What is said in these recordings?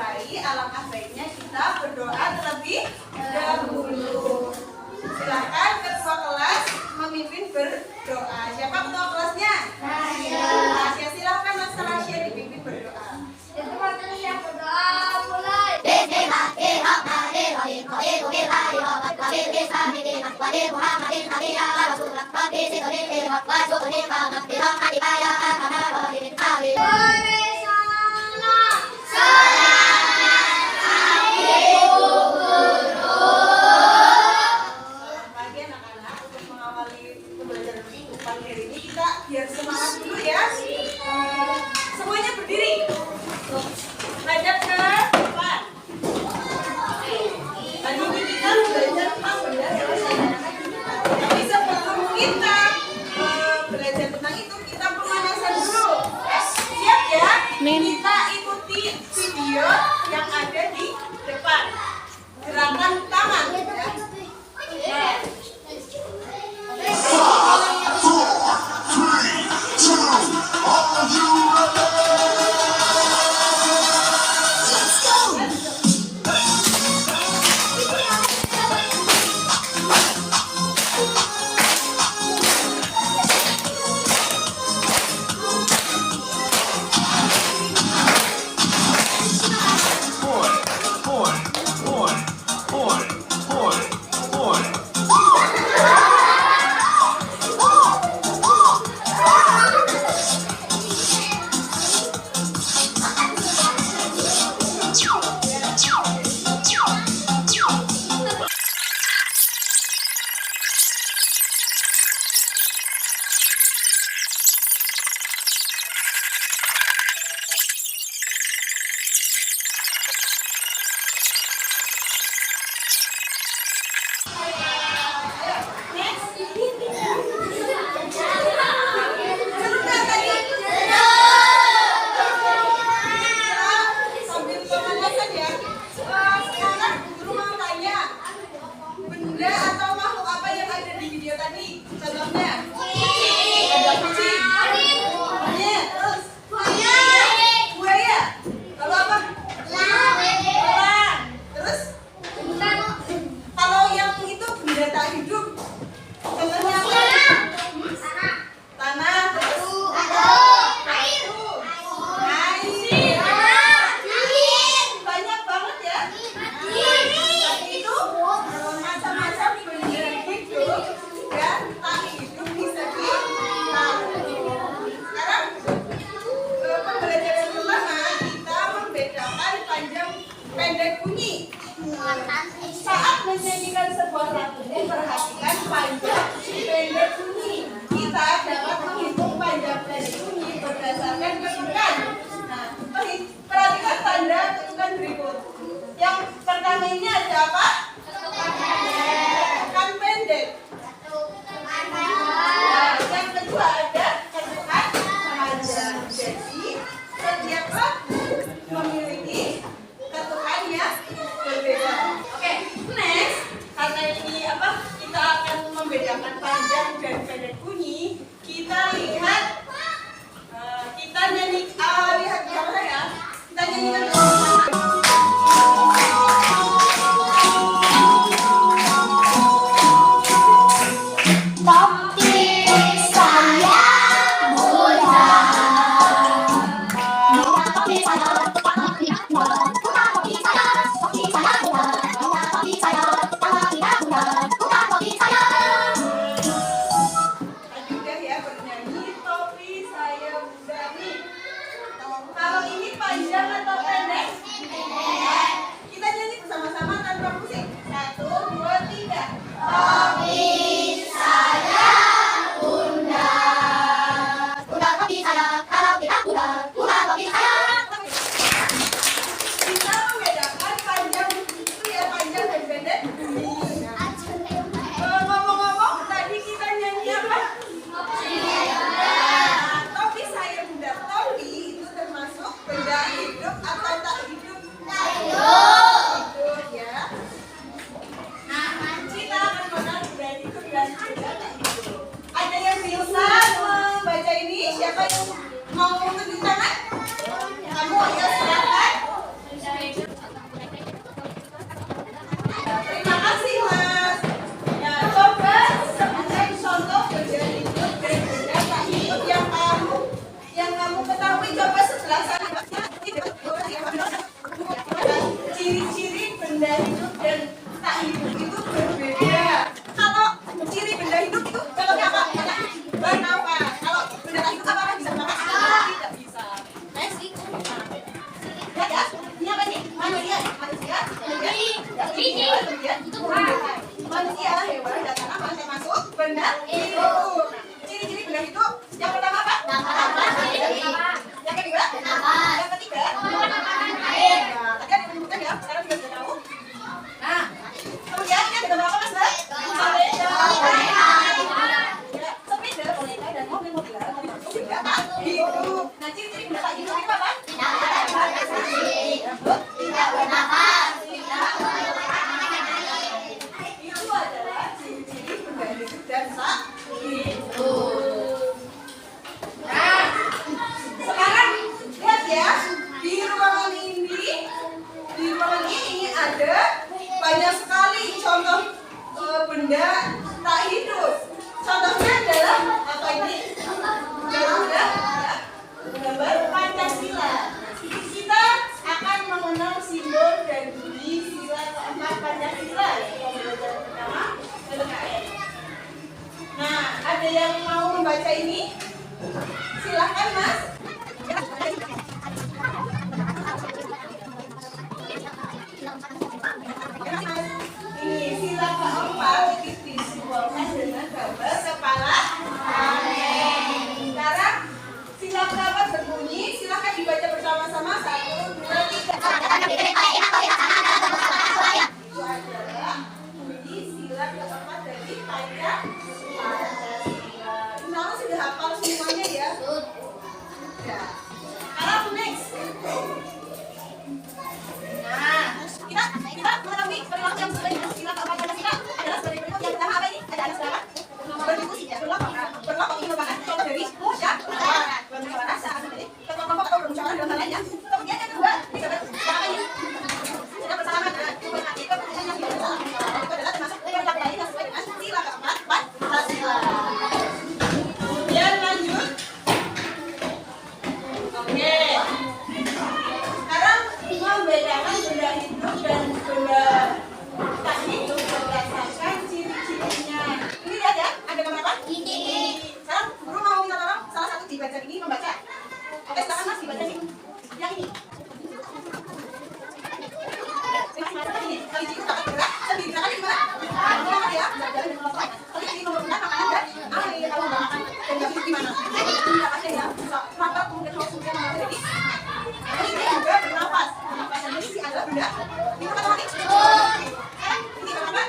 memulai, alangkah baiknya kita berdoa terlebih dahulu. Silakan ketua kelas memimpin berdoa. Siapa ketua kelasnya? Tasya. Silakan Mas Tasya dipimpin berdoa. Yang berdoa mulai. Biar semangat dulu ya. Semuanya berdiri. Hadap ke depan. Tadi kita belajar tentang benda yang tapi sebelum kita belajar tentang itu, kita pemanasan dulu. Siap ya? Kita ikuti video yang ada di depan. Gerakan tangan ya. Saat menyanyikan sebuah lagu, perhatikan panjang pendek bunyi. Kita dapat menghitung panjang pendek bunyi berdasarkan ketukan. Nah, perhatikan tanda ketukan berikut. Yang pertama ini ada apa? Ketukan pendek. Nah, yang kedua ada ketukan panjang. Jadi setiap lagu memiliki ketukan yang berbeda. Oke, next, karena ini kita akan membedakan panjang dan pendek bunyi. Kita lihat, kita nyanyi, lihat gambar ya. Kita nyanyikan mau tunjuk tangan? Kamu ya, silakan. kemudian manusia, hewan, data apa yang masuk? Benda hidup. Ciri-ciri benda hidup yang pertama apa? Yang kedua? Yang ketiga? Nah, tadi ada menyebutkan ya, sekarang juga sudah tahu. Nah, kemudian ini ada berapa mas? Sepeda, boneka, dan mobil-mobilan tadi masuk benda hidup. Nah, ciri-ciri benda hidup itu apa? Tidak bernafas. Itu adalah ciri-ciri benda hidup dan hidup. Nah, sekarang lihat ya, di ruangan ini ada banyak sekali contoh benda tak hidup. Contohnya adalah apa ini? Gambar Pancasila. Kita akan mengenal simbol dan bunyi sila keempat Pancasila. Pembelajaran pertama PPKN. Nah, ada yang mau membaca ini? Silahkan mas. Ini sila keempat disimbolkan dengan gambar kepala panen. Sekarang sila keempat berbunyi, silahkan dibaca bersama-sama. 1, 2, 3. Itu adalah bunyi sila keempat dari Pancasila. Insya sudah hafal semuanya ya. Ya. Sekarang next. Nah, kita mengetahui perilaku yang sebenarnya sila keempat Pancasila adalah sebagai berikut. Yang pertama apa ini? Ada berapa? Berdiskusi ya, berkelompok ini merupakan contoh dari musyawarah. Bermusyawarah saat ini kelompok atau bermusyawarah dalam hal lainnya. Kemudian yang kedua, ini apa ini? Sudah bersalaman. Menghormati keputusan yang bersama. Itu adalah termasuk perilaku lain yang sesuai dengan sila keempat Pancasila. Kemudian lanjut. Oke. Sekarang membedakan benda hidup dan benda tak hidup berdasarkan ciri-cirinya. Ini lihat ya, ada gambar apa? Ini. Sekarang guru mau minta tolong salah satu di bagian ini membaca. Oke, silakan mas dibaca nih. Yang ini. Ini kali itu dapat gerak sendiri. Gerakan di mana? Gimana ya? Jalan dan melompat. Kali ini mempermudah makanan dan air. Kalau makan dan nggak bisa gimana? Dapatnya ya. Maka kemudian harus kemudian mengambil ini. Ini juga bernafas. Bernafas dan ini adalah benda. Ini apa tadi? Ini apa?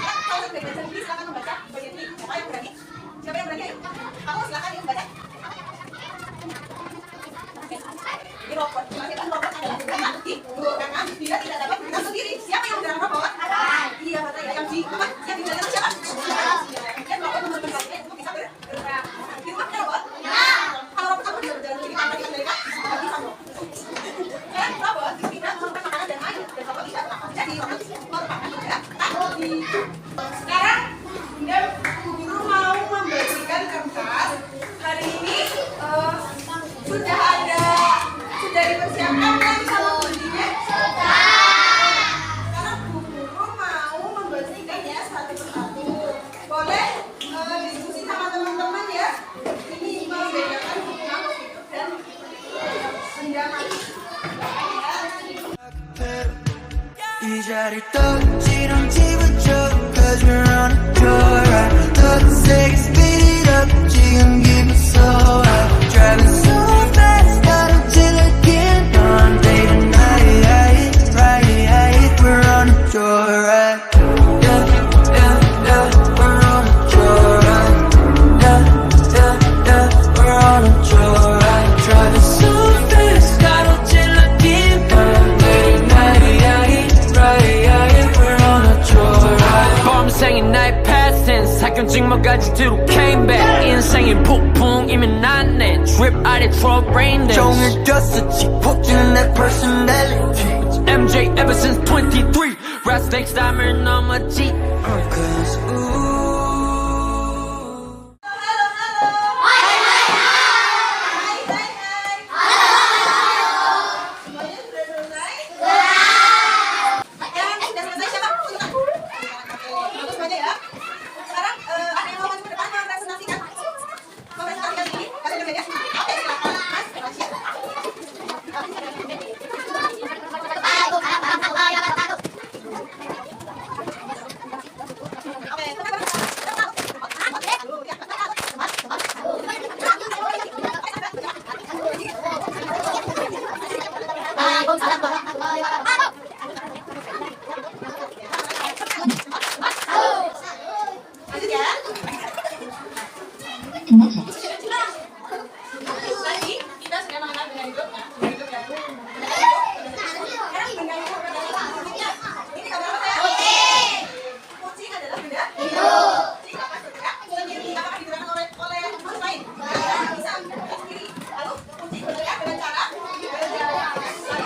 Kalau dari baca ini silakan membaca bagian ini. Siapa yang berani? Siapa yang berani? Ayo. Kamu silakan yang membaca. Ini robot. Kita robot adalah benda mati. Karena dia tidak dapat bergerak sendiri. Siapa yang menggerakkan robot? Iya, katanya yang di apa? Yang di dalam siapa? Kemudian robot memperbaiki untuk bisa bergerak. Di rumah ada robot? Kalau robot kamu bisa berjalan sendiri tanpa dikendalikan, nggak bisa loh. Robot tidak memerlukan makanan dan air, dan robot tidak bernafas. Jadi robot merupakan benda tak hidup. Sekarang Bunda guru mau membagikan kertas. Hari ini sudah dipersiapkan kan sama bunyinya? Sekarang guru mau membagikan ya satu persatu. Boleh diskusi sama teman-teman ya. Ini membedakan benda hidup dan benda mati. 이 자리를 떡지렁 Cause we're on a joyride 더 세게 speed it up 지금 기분 so high Driving so fast 가로질러 get on day to night right We're on a joyride Yeah, we're on a joyride Yeah, we're on a joyride Driving so fast 가로질러 get on day to night We're on a joyride 범생의 나의 패스텐스 사건증 뭐가지 뒤로 came back 인생의 폭풍이면 난내 drip 아래 drop rain dance 종일 꼈었지 폭주는 내 personality MJ ever since 23 rap stakes 담을 넘었지 Cause ooh Lanjut ya. Tadi kita sudah mengenal dengan hidup ya. Dengan hidup ya. Sekarang dengan hidup. Ini gambar apa ya? Kucing adalah benda hidup. Kucing apa saja? Sendiri. Apakah digunakan oleh makhluk lain? Bisa sendiri. Lalu kucing bergerak dengan cara berjalan.